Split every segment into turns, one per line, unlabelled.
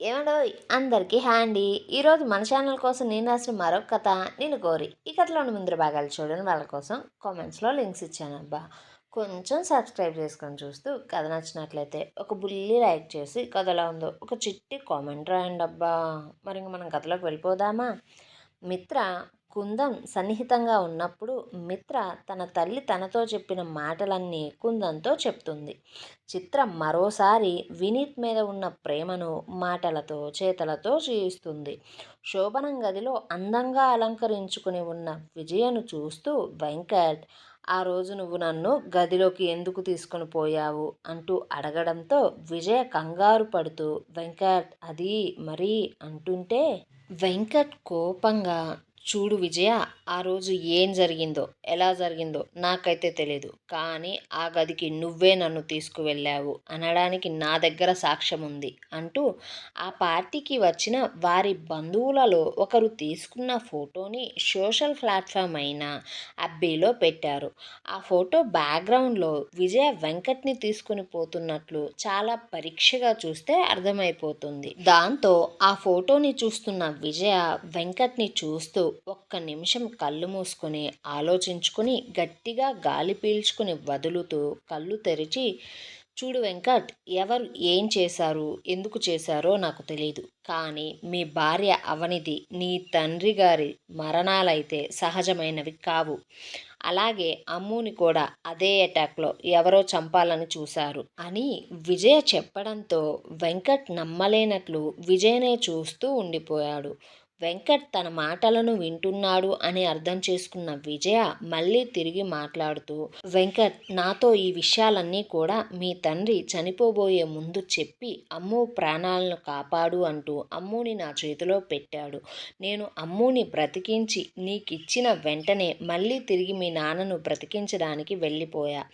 ఏమండోయ్ అందరికీ హ్యాండీ. ఈరోజు మన ఛానల్ కోసం నేను రాసిన మరొక కథ నేను కోరి. ఈ కథలోని ముందర భాగాలు చూడని వాళ్ళ కోసం కామెంట్స్లో లింక్స్ ఇచ్చానబ్బా. కొంచెం సబ్స్క్రైబ్ చేసుకొని చూస్తూ కథ నచ్చినట్లయితే ఒక బుల్లి లైక్ చేసి కథ ఎలా ఉందో ఒక చిట్టి కామెంట్ రాయండి అబ్బా. మరి ఇంక మనం కథలోకి వెళ్ళిపోదామా? మిత్ర కుందన్ సన్నిహితంగా ఉన్నప్పుడు మిత్ర తన తల్లి తనతో చెప్పిన మాటలన్నీ కుందన్తో చెప్తుంది. చిత్ర మరోసారి వినీత్ మీద ఉన్న ప్రేమను మాటలతో చేతలతో చూయిస్తుంది. శోభనం గదిలో అందంగా అలంకరించుకుని ఉన్న విజయను చూస్తూ వెంకట్, ఆ రోజు నువ్వు నన్ను గదిలోకి ఎందుకు తీసుకొని పోయావు అంటూ అడగడంతో విజయ కంగారు పడుతూ వెంకట్ అది మరీ అంటుంటే వెంకట్ కోపంగా, చూడు విజయ, ఆ రోజు ఏం జరిగిందో ఎలా జరిగిందో నాకైతే తెలియదు, కానీ ఆ గదికి నువ్వే నన్ను తీసుకువెళ్ళావు అనడానికి నా దగ్గర సాక్ష్యం ఉంది అంటూ ఆ పార్టీకి వచ్చిన వారి బంధువులలో ఒకరు తీసుకున్న ఫోటోని సోషల్ ప్లాట్ఫామ్ అయిన అబ్బీలో పెట్టారు. ఆ ఫోటో బ్యాక్గ్రౌండ్లో విజయ వెంకట్ని తీసుకుని పోతున్నట్లు చాలా పరీక్షగా చూస్తే అర్థమైపోతుంది. దాంతో ఆ ఫోటోని చూస్తున్న విజయ వెంకట్ని చూస్తూ ఒక్క నిమిషం కళ్ళు మూసుకొని ఆలోచించుకుని గట్టిగా గాలి పీల్చుకుని వదులుతూ కళ్ళు తెరిచి, చూడు వెంకట్, ఎవరు ఏం చేశారు ఎందుకు చేశారో నాకు తెలియదు, కానీ మీ భార్య అవనిది నీ తండ్రి గారి మరణాలైతే సహజమైనవి కావు. అలాగే అమ్ముని కూడా అదే అటాక్లో ఎవరో చంపాలని చూశారు అని విజయ చెప్పడంతో వెంకట్ నమ్మలేనట్లు విజయనే చూస్తూ ఉండిపోయాడు. వెంకట్ తన మాటలను వింటున్నాడు అని అర్థం చేసుకున్న విజయ మళ్ళీ తిరిగి మాట్లాడుతూ, వెంకట్, నాతో ఈ విషయాలన్నీ కూడా మీ తండ్రి చనిపోబోయే ముందు చెప్పి అమ్ము ప్రాణాలను కాపాడు అంటూ అమ్ముని నా చేతిలో పెట్టాడు. నేను అమ్ముని బ్రతికించి నీకిచ్చిన వెంటనే మళ్ళీ తిరిగి మీ నాన్నను బ్రతికించడానికి వెళ్ళిపోయా.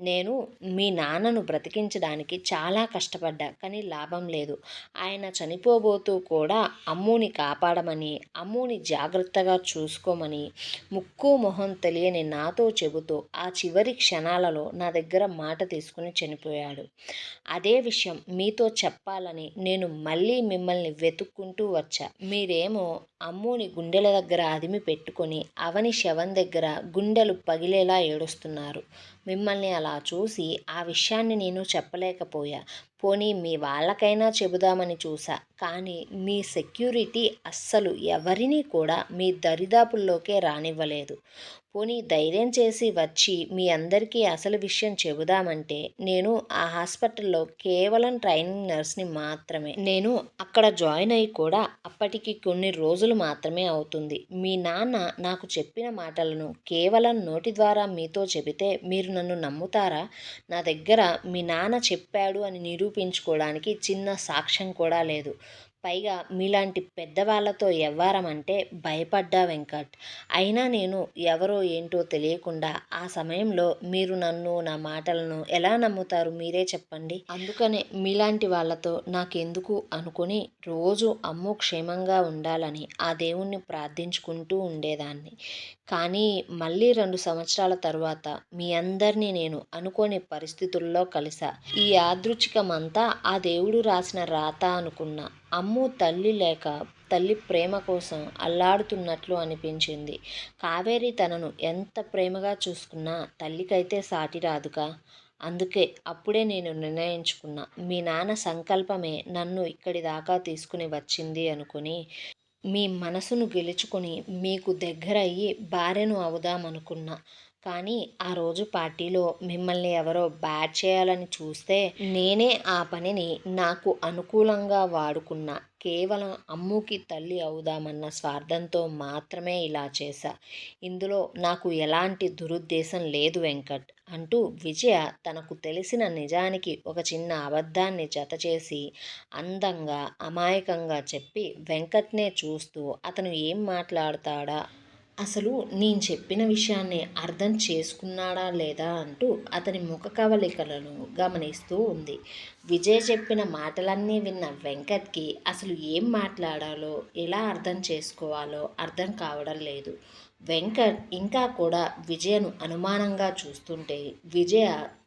నేను మీ నాన్నను బ్రతికించడానికి చాలా కష్టపడ్డా, కానీ లాభం లేదు. ఆయన చనిపోబోతూ కూడా అమ్ముని కాపాడమని, అమ్ముని జాగ్రత్తగా చూసుకోమని ముక్కు మొహం తెలియని నాతో చెబుతూ ఆ చివరి క్షణాలలో నా దగ్గర మాట తీసుకుని చనిపోయాడు. అదే విషయం మీతో చెప్పాలని నేను మళ్ళీ మిమ్మల్ని వెతుక్కుంటూ వచ్చా. మీరేమో అమ్ముని గుండెల దగ్గర అదిమి పెట్టుకొని అవని శవం దగ్గర గుండెలు పగిలేలా ఏడుస్తున్నారు. మిమ్మల్ని అలా చూసి ఆ విషయాన్ని నేను చెప్పలేకపోయా. పోనీ మీ వాళ్ళకైనా చెబుదామని చూసా, కానీ మీ సెక్యూరిటీ అస్సలు ఎవరినీ కూడా మీ దరిదాపుల్లోకే రానివ్వలేదు. పోనీ ధైర్యం చేసి వచ్చి మీ అందరికీ అసలు విషయం చెబుదామంటే నేను ఆ హాస్పిటల్లో కేవలం ట్రైనింగ్ నర్స్ని మాత్రమే. నేను అక్కడ జాయిన్ అయ్యి కూడా అప్పటికి కొన్ని రోజులు మాత్రమే అవుతుంది. మీ నాన్న నాకు చెప్పిన మాటలను కేవలం నోటి ద్వారా మీతో చెబితే మీరు నన్ను నమ్ముతారా? నా దగ్గర మీ నాన్న చెప్పాడు అని నిరూపించుకోవడానికి చిన్న సాక్ష్యం కూడా లేదు. పైగా మీలాంటి పెద్దవాళ్ళతో ఎవ్వారం అంటే భయపడ్డా వెంకట్. అయినా నేను ఎవరో ఏంటో తెలియకుండా ఆ సమయంలో మీరు నన్ను నా మాటలను ఎలా నమ్ముతారు మీరే చెప్పండి. అందుకనే మీలాంటి వాళ్ళతో నాకెందుకు అనుకుని రోజు అమ్ము క్షేమంగా ఉండాలని ఆ దేవుణ్ణి ప్రార్థించుకుంటూ ఉండేదాన్ని. కానీ మళ్ళీ 2 సంవత్సరాల తరువాత మీ అందరినీ నేను అనుకోని పరిస్థితుల్లో కలిసా. ఈ యాదృచ్ఛికమంతా ఆ దేవుడు రాసిన రాత అనుకున్నా. అమ్ము తల్లి లేక తల్లి ప్రేమ కోసం అల్లాడుతున్నట్లు అనిపించింది. కావేరి తనను ఎంత ప్రేమగా చూసుకున్నా తల్లికైతే సాటి రాదుగా. అందుకే అప్పుడే నేను నిర్ణయించుకున్నా, మీ నాన్న సంకల్పమే నన్ను ఇక్కడి దాకా తీసుకుని వచ్చింది అనుకుని మీ మనసును గెలుచుకొని మీకు దగ్గరయ్యి భార్యను అవుదామనుకున్నా. కానీ ఆ రోజు పార్టీలో మిమ్మల్ని ఎవరో బ్యాడ్ చేయాలని చూస్తే నేనే ఆ పనిని నాకు అనుకూలంగా వాడుకున్నా. కేవలం అమ్ముకి తల్లి అవుదామన్న స్వార్థంతో మాత్రమే ఇలా చేశా. ఇందులో నాకు ఎలాంటి దురుద్దేశం లేదు వెంకట్ అంటూ విజయ తనకు తెలిసిన నిజానికి ఒక చిన్న అబద్ధాన్ని జతచేసి అందంగా అమాయకంగా చెప్పి వెంకట్నే చూస్తూ అతను ఏం మాట్లాడతాడా, అసలు నేను చెప్పిన విషయాన్ని అర్థం చేసుకున్నాడా లేదా అంటూ అతని ముఖ కవళికలను గమనిస్తూ ఉంది. విజయ్ చెప్పిన మాటలన్నీ విన్న వెంకట్కి అసలు ఏం మాట్లాడాలో, ఎలా అర్థం చేసుకోవాలో అర్థం కావడం లేదు. వెంకట్ ఇంకా కూడా విజయను అనుమానంగా చూస్తుంటే విజయ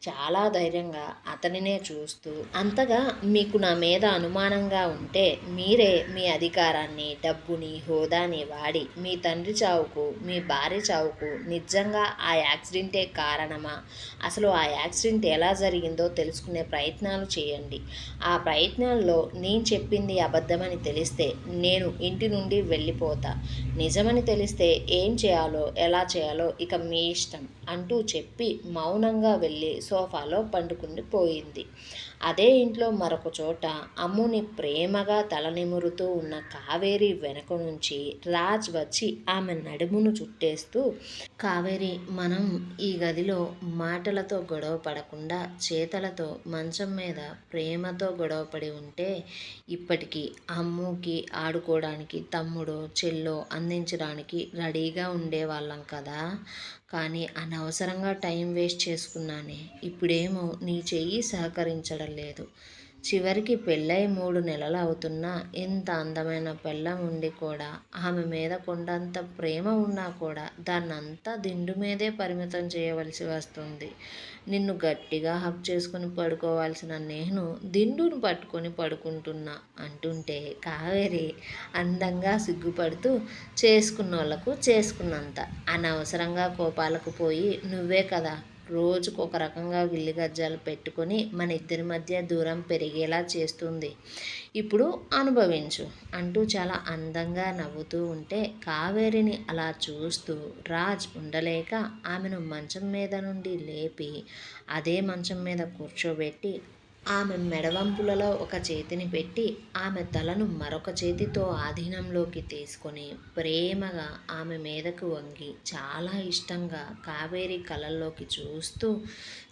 చాలా ధైర్యంగా అతనినే చూస్తూ, అంతగా మీకు నా మీద అనుమానంగా ఉంటే మీరే మీ అధికారాన్ని, డబ్బుని, హోదాని వాడి మీ తండ్రి చావుకు, మీ భార్య చావుకు నిజంగా ఆ యాక్సిడెంటే కారణమా, అసలు ఆ యాక్సిడెంట్ ఎలా జరిగిందో తెలుసుకునే ప్రయత్నాలు చేయండి. ఆ ప్రయత్నాల్లో నేను చెప్పింది అబద్ధమని తెలిస్తే నేను ఇంటి నుండి వెళ్ళిపోతా. నిజమని తెలిస్తే ఏం చేయాలో, ఎలా చేయాలో ఇక మీ ఇష్టం అంటూ చెప్పి మౌనంగా వెళ్ళి సోఫాలో పండుకుని పోయింది. అదే ఇంట్లో మరొక చోట అమ్ముని ప్రేమగా తలనిమురుతూ ఉన్న కావేరి వెనక నుంచి రాజ్ వచ్చి ఆమె నడుమును చుట్టేస్తూ, కావేరి, మనం ఈ గదిలో మాటలతో గొడవ పడకుండా చేతలతో మంచం మీద ప్రేమతో గొడవపడి ఉంటే ఇప్పటికీ అమ్ముకి ఆడుకోవడానికి తమ్ముడో చెల్లో అందించడానికి రెడీగా ఉండేవాళ్ళం కదా. కానీ అనవసరంగా టైం వేస్ట్ చేసుకున్నానే. ఇప్పుడేమో నీ చెయ్యి సహకరించడం లేదు. చివరికి పెళ్ళై 3 నెలలు అవుతున్నా ఇంత అందమైన పెళ్ళం ఉండి కూడా, ఆమె మీద కొండంత ప్రేమ ఉన్నా కూడా దాన్నంతా దిండు మీదే పరిమితం చేయవలసి వస్తుంది. నిన్ను గట్టిగా హగ్ చేసుకుని పడుకోవాల్సిన నేను దిండును పట్టుకొని పడుకుంటున్నా అంటుంటే కావేరి అందంగా సిగ్గుపడుతూ, చేసుకున్నోళ్లకు చేసుకున్నంత, అనవసరంగా కోపాలకు పోయి నువ్వే కదా రోజుకు ఒక రకంగా గిల్లి గజ్జాలు పెట్టుకొని మన ఇద్దరి మధ్య దూరం పెరిగేలా చేస్తుంది. ఇప్పుడు అనుభవించు అంటూ చాలా అందంగా నవ్వుతూ ఉంటే కావేరిని అలా చూస్తూ రాజ్ ఉండలేక ఆమెను మంచం మీద నుండి లేపి అదే మంచం మీద కూర్చోబెట్టి ఆమె మెడవంపులలో ఒక చేతిని పెట్టి ఆమె తలను మరొక చేతితో ఆధీనంలోకి తీసుకొని ప్రేమగా ఆమె మీదకు వంగి చాలా ఇష్టంగా కావేరి కళ్ళల్లోకి చూస్తూ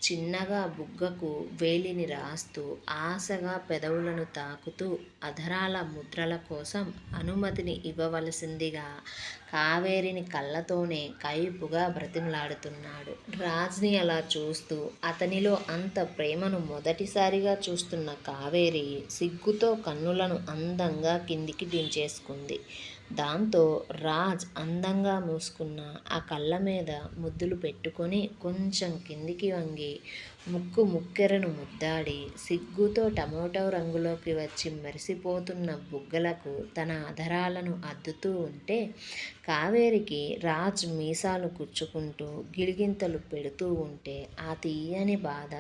చిన్నగా బుగ్గకు వేలిని రాస్తూ ఆశగా పెదవులను తాకుతూ అధరాల ముద్రల కోసం అనుమతిని ఇవ్వవలసిందిగా కావేరిని కళ్ళతోనే కైపుగా బ్రతిమలాడుతున్నాడు. రాజ్ని అలా చూస్తూ అతనిలో అంత ప్రేమను మొదటిసారిగా చూస్తున్న కావేరి సిగ్గుతో కన్నులను అందంగా కిందికి దించేసుకుంది. దాంతో రాజ్ అందంగా మూసుకున్న ఆ కళ్ళ మీద ముద్దులు పెట్టుకొని కొంచెం కిందికి వంగి ముక్కెరను ముద్దాడి సిగ్గుతో టమోటో రంగులోకి వచ్చి మెరిసిపోతున్న బుగ్గలకు తన అధరాలను అద్దుతూ ఉంటే కావేరికి రాజ్ మీసాలు కుచ్చుకుంటూ గిలిగింతలు పెడుతూ ఉంటే ఆ తీయని బాధ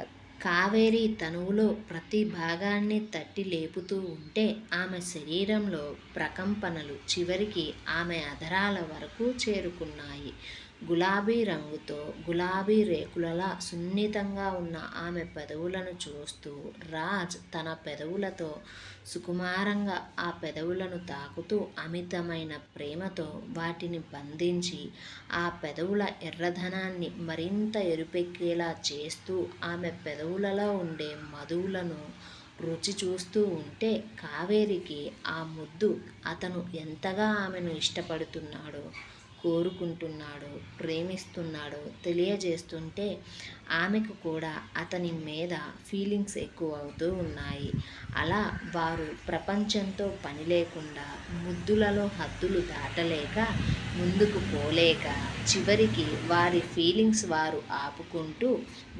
కావేరి తనువులో ప్రతి భాగాన్ని తట్టి లేపుతూ ఉంటే ఆమె శరీరంలో ప్రకంపనలు చివరికి ఆమె అధరాల వరకు చేరుకున్నాయి. గులాబీ రంగుతో గులాబీ రేకులలా సున్నితంగా ఉన్న ఆమె పెదవులను చూస్తూ రాజ్ తన పెదవులతో సుకుమారంగా ఆ పెదవులను తాకుతూ అమితమైన ప్రేమతో వాటిని బంధించి ఆ పెదవుల ఎర్రధనాన్ని మరింత ఎరుపెక్కేలా చేస్తూ ఆమె పెదవులలో ఉండే మధువులను రుచి చూస్తూ ఉంటే కావేరికి ఆ ముద్దు అతను ఎంతగా ఆమెను ఇష్టపడుతున్నాడో, కోరుకుంటున్నాడో, ప్రేమిస్తున్నాడో తెలియజేస్తుంటే ఆమెకు కూడా అతని మీద ఫీలింగ్స్ ఎక్కువ అవుతూ ఉన్నాయి. అలా వారు ప్రపంచంతో పని లేకుండా ముద్దులలో హద్దులు దాటలేక ముందుకు పోలేక చివరికి వారి ఫీలింగ్స్ వారు ఆపుకుంటూ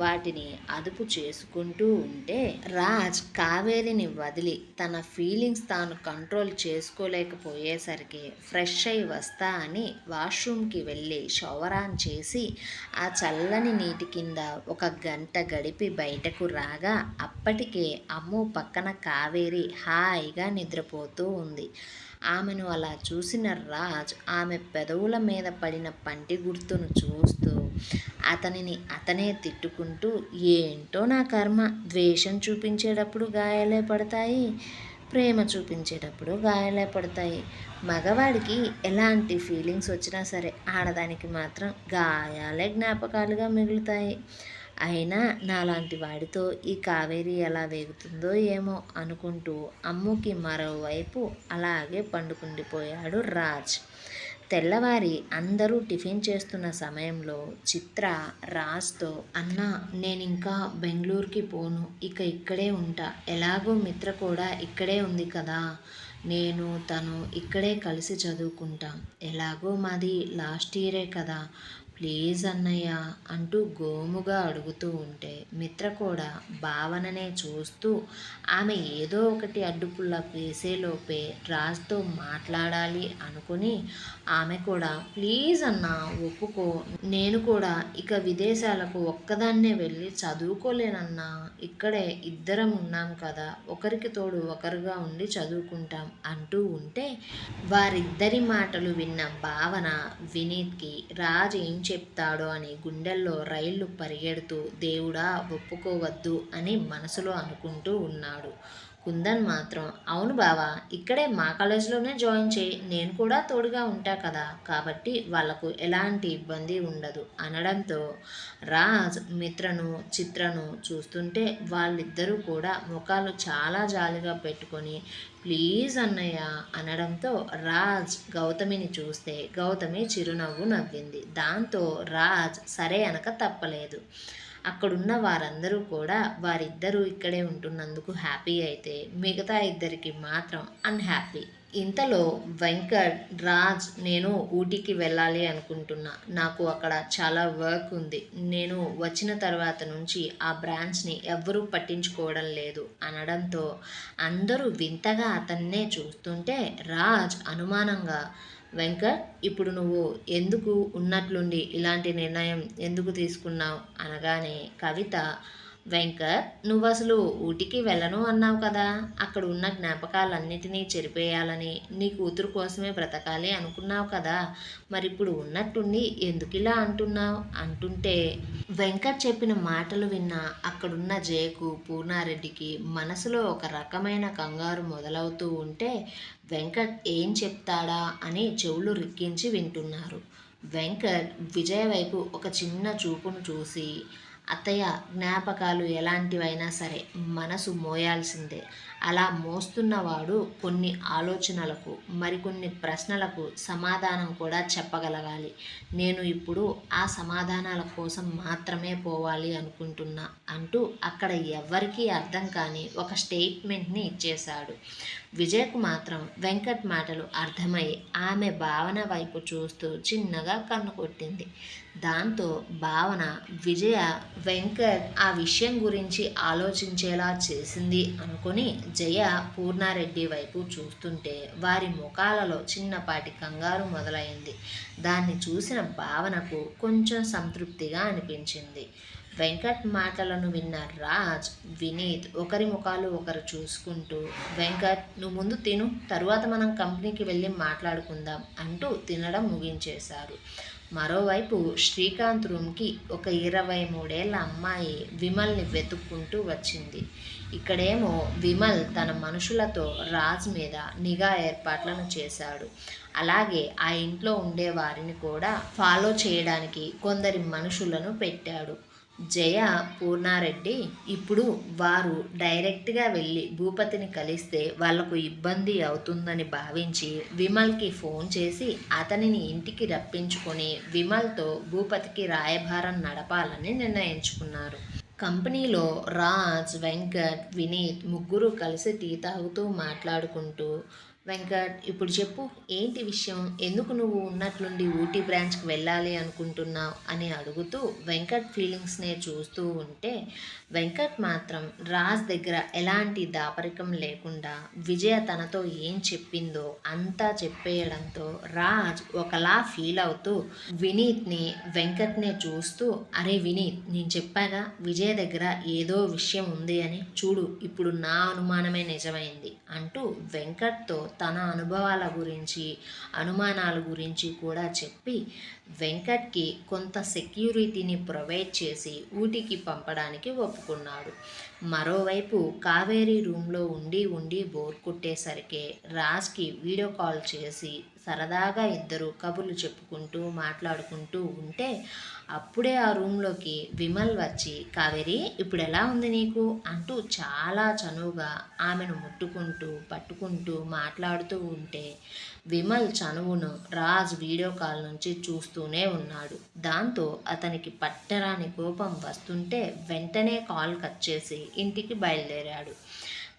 వాటిని అదుపు చేసుకుంటూ ఉంటే రాజ్ కావేరిని వదిలి తన ఫీలింగ్స్ తాను కంట్రోల్ చేసుకోలేకపోయేసరికి ఫ్రెష్ అయి వస్తా అని వాష్రూమ్కి వెళ్ళి షవర్ ఆన్ చేసి ఆ చల్లని నీటి కింద ఒక గంట గడిపి బయటకు రాగా అప్పటికే అమ్ము పక్కన కావేరి హాయిగా నిద్రపోతూ ఉంది. ఆమెను అలా చూసిన రాజ్ ఆమె పెదవుల మీద పడిన పంటి గుర్తును చూస్తూ అతనిని అతనే తిట్టుకుంటూ, ఏంటో నా కర్మ, ద్వేషం చూపించేటప్పుడు గాయాలే పడతాయి, ప్రేమ చూపించేటప్పుడు గాయాలే పడతాయి. మగవాడికి ఎలాంటి ఫీలింగ్స్ వచ్చినా సరే ఆడదానికి మాత్రం గాయాలే జ్ఞాపకాలుగా మిగులుతాయి. అయినా నాలాంటి వాడితో ఈ కావేరి ఎలా వేగుతుందో ఏమో అనుకుంటూ అమ్ముకి మరోవైపు అలాగే పండుకుండిపోయాడు రాజ్. తెల్లవారి అందరూ టిఫిన్ చేస్తున్న సమయంలో చిత్ర రాజ్తో, అన్న నేనింకా బెంగళూరుకి పోను, ఇక ఇక్కడే ఉంటా, ఎలాగో మిత్ర కూడా ఇక్కడే ఉంది కదా, నేను తను ఇక్కడే కలిసి చదువుకుంటాం, ఎలాగో మాది లాస్ట్ ఇయరే కదా, ప్లీజ్ అన్నయ్య అంటూ గోముగా అడుగుతూ ఉంటే మిత్ర కూడా భావననే చూస్తూ ఆమె ఏదో ఒకటి అడ్డుపుల్ల వేసేలోపే రాజ్తో మాట్లాడాలి అనుకుని ఆమె కూడా ప్లీజ్ అన్న ఒప్పుకో, నేను కూడా ఇక విదేశాలకు ఒక్కదాన్నే వెళ్ళి చదువుకోలేనన్నా, ఇక్కడే ఇద్దరం ఉన్నాం కదా, ఒకరికి తోడు ఒకరుగా ఉండి చదువుకుంటాం అంటూ ఉంటే వారిద్దరి మాటలు విన్న భావన వినీత్కి రాజ్ ఏం చెప్తాడో అని గుండెల్లో రైళ్లు పరిగెడుతూ దేవుడా ఒప్పుకోవద్దు అని మనసులో అనుకుంటూ ఉన్నాడు. కుందన్ మాత్రం అవును బావా, ఇక్కడే మా కాలేజీలోనే జాయిన్ చేయి, నేను కూడా తోడుగా ఉంటా కదా, కాబట్టి వాళ్లకు ఎలాంటి ఇబ్బంది ఉండదు అనడంతో రాజ్ మిత్రను చిత్రను చూస్తుంటే వాళ్ళిద్దరూ కూడా ముఖాలు చాలా జాలిగా పెట్టుకొని ప్లీజ్ అన్నయ్య అనడంతో రాజ్ గౌతమిని చూస్తే గౌతమి చిరునవ్వు నవ్వింది. దాంతో రాజ్ సరే అనక తప్పలేదు. అక్కడున్న వారందరూ కూడా వారిద్దరూ ఇక్కడే ఉంటున్నందుకు హ్యాపీ అయితే మిగతా ఇద్దరికి మాత్రం అన్హ్యాపీ. ఇంతలో వెంకట్, రాజ్ నేను ఊటీకి వెళ్ళాలి అనుకుంటున్నా, నాకు అక్కడ చాలా వర్క్ ఉంది, నేను వచ్చిన తర్వాత నుంచి ఆ బ్రాంచ్ని ఎవ్వరూ పట్టించుకోవడం లేదు అనడంతో అందరూ వింతగా అతన్నే చూస్తుంటే రాజ్ అనుమానంగా వెంకట్ ఇప్పుడు నువ్వు ఎందుకు ఉన్నట్లుండి ఇలాంటి నిర్ణయం ఎందుకు తీసుకున్నావు అనగానే కవిత వెంకట్ నువ్వు అసలు ఊటీకి వెళ్ళను అన్నావు కదా, అక్కడ ఉన్న జ్ఞాపకాలన్నిటినీ చెరిపేయాలని నీ కూతురు కోసమే బ్రతకాలి అనుకున్నావు కదా, మరి ఇప్పుడు ఉన్నట్టుండి ఎందుకు ఇలా అంటున్నావు అంటుంటే వెంకట్ చెప్పిన మాటలు విన్న అక్కడున్న జయకు పూర్ణారెడ్డికి మనసులో ఒక రకమైన కంగారు మొదలవుతూ ఉంటే వెంకట్ ఏం చెప్తాడా అని చెవులు రిక్కించి వింటున్నారు. వెంకట్ విజయ్ వైపు ఒక చిన్న చూపును చూసి అత్తయ్య జ్ఞాపకాలు ఎలాంటివైనా సరే మనసు మోయాల్సిందే, అలా మోస్తున్నవాడు కొన్ని ఆలోచనలకు మరికొన్ని ప్రశ్నలకు సమాధానం కూడా చెప్పగలగాలి, నేను ఇప్పుడు ఆ సమాధానాల కోసం మాత్రమే పోవాలి అనుకుంటున్నా అంటూ అక్కడ ఎవ్వరికీ అర్థం కాని ఒక స్టేట్మెంట్ని ఇచ్చేశాడు. విజయ్కు మాత్రం వెంకట్ మాటలు అర్థమై ఆమె భావన వైపు చూస్తూ చిన్నగా కన్ను కొట్టింది. దాంతో భావన విజయ వెంకట్ ఆ విషయం గురించి ఆలోచించేలా చేసింది అనుకుని జయ పూర్ణారెడ్డి వైపు చూస్తుంటే వారి ముఖాలలో చిన్నపాటి కంగారు మొదలైంది. దాన్ని చూసిన భావనకు కొంచెం సంతృప్తిగా అనిపించింది. వెంకట్ మాటలను విన్న రాజ్, వినీత్ ఒకరి ముఖాలు ఒకరు చూసుకుంటూ వెంకట్ నువ్వు ముందు తిను, తరువాత మనం కంపెనీకి వెళ్ళి మాట్లాడుకుందాం అంటూ తినడం ముగించేశారు. మరోవైపు శ్రీకాంత్ రూమ్కి ఒక 23 ఏళ్ల అమ్మాయి విమల్ని వెతుక్కుంటూ వచ్చింది. ఇక్కడేమో విమల్ తన మనుషులతో రాజ్ మీద నిఘా ఏర్పాట్లను చేశాడు. అలాగే ఆ ఇంట్లో ఉండే వారిని కూడా ఫాలో చేయడానికి కొందరి మనుషులను పెట్టాడు. జయ, పూర్ణారెడ్డి ఇప్పుడు వారు డైరెక్ట్గా వెళ్ళి భూపతిని కలిస్తే వాళ్లకు ఇబ్బంది అవుతుందని భావించి విమల్కి ఫోన్ చేసి అతనిని ఇంటికి రప్పించుకొని విమల్తో భూపతికి రాయబారం నడపాలని నిర్ణయించుకున్నారు. కంపెనీలో రాజ్, వెంకట్, వినీత్ ముగ్గురు కలిసి టీ తాగుతూ మాట్లాడుకుంటూ వెంకట్ ఇప్పుడు చెప్పు ఏంటి విషయం, ఎందుకు నువ్వు ఉన్నట్లుండి ఊటీ బ్రాంచ్కి వెళ్ళాలి అనుకుంటున్నావు అని అడుగుతూ వెంకట్ ఫీలింగ్స్నే చూస్తూ ఉంటే వెంకట్ మాత్రం రాజ్ దగ్గర ఎలాంటి దాపరికం లేకుండా విజయ తనతో ఏం చెప్పిందో అంతా చెప్పేయడంతో రాజ్ ఒకలా ఫీల్ అవుతూ వినీత్ని వెంకట్నే చూస్తూ అరే వినీత్ నేను చెప్పాగా విజయ దగ్గర ఏదో విషయం ఉంది అని, చూడు ఇప్పుడు నా అనుమానమే నిజమైంది అంటూ వెంకట్తో తన అనుభవాల గురించి అనుమానాల గురించి కూడా చెప్పి వెంకట్కి కొంత సెక్యూరిటీని ప్రొవైడ్ చేసి ఊటీకి పంపడానికి ఒప్పుకున్నాడు. మరోవైపు కావేరి రూమ్లో ఉండి ఉండి బోర్ కొట్టేసరికి రాజ్కి వీడియో కాల్ చేసి సరదాగా ఇద్దరు కబుర్లు చెప్పుకుంటూ మాట్లాడుకుంటూ ఉంటే అప్పుడే ఆ రూమ్లోకి విమల్ వచ్చి కావేరి ఇప్పుడు ఎలా ఉంది నీకు అంటూ చాలా చనువుగా ఆమెను ముట్టుకుంటూ పట్టుకుంటూ మాట్లాడుతూ ఉంటే విమల్ చనువును రాజ్ వీడియో కాల్ నుంచి చూస్తూనే ఉన్నాడు. దాంతో అతనికి పట్టరాని కోపం వస్తుంటే వెంటనే కాల్ కట్ చేసి ఇంటికి బయలుదేరాడు.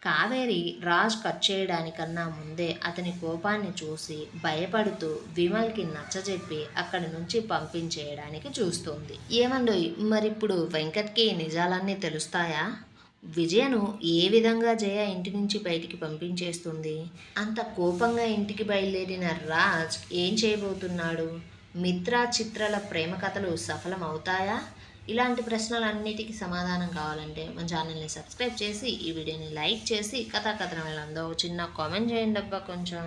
కావేరి రాజ్ కట్ చేయడానికన్నా ముందే అతని కోపాన్ని చూసి భయపడుతూ విమల్కి నచ్చజెప్పి అక్కడి నుంచి పంపించేయడానికి చూస్తుంది. ఏమండోయ్ మరిప్పుడు వెంకట్కి నిజాలన్నీ తెలుస్తాయా? విజయను ఏ విధంగా జయ ఇంటి నుంచి బయటికి పంపించేస్తుంది? అంత కోపంగా ఇంటికి బయలుదేరిన రాజ్ ఏం చేయబోతున్నాడు? మిత్ర చిత్రల ప్రేమ కథలు సఫలం అవుతాయా? ఇలాంటి ప్రశ్నలన్నిటికీ సమాధానం కావాలంటే మన ఛానల్ని సబ్స్క్రైబ్ చేసి ఈ వీడియోని లైక్ చేసి కథాకథనం ఎలా ఉందో చిన్న కామెంట్ చేయండి అబ్బా కొంచెం.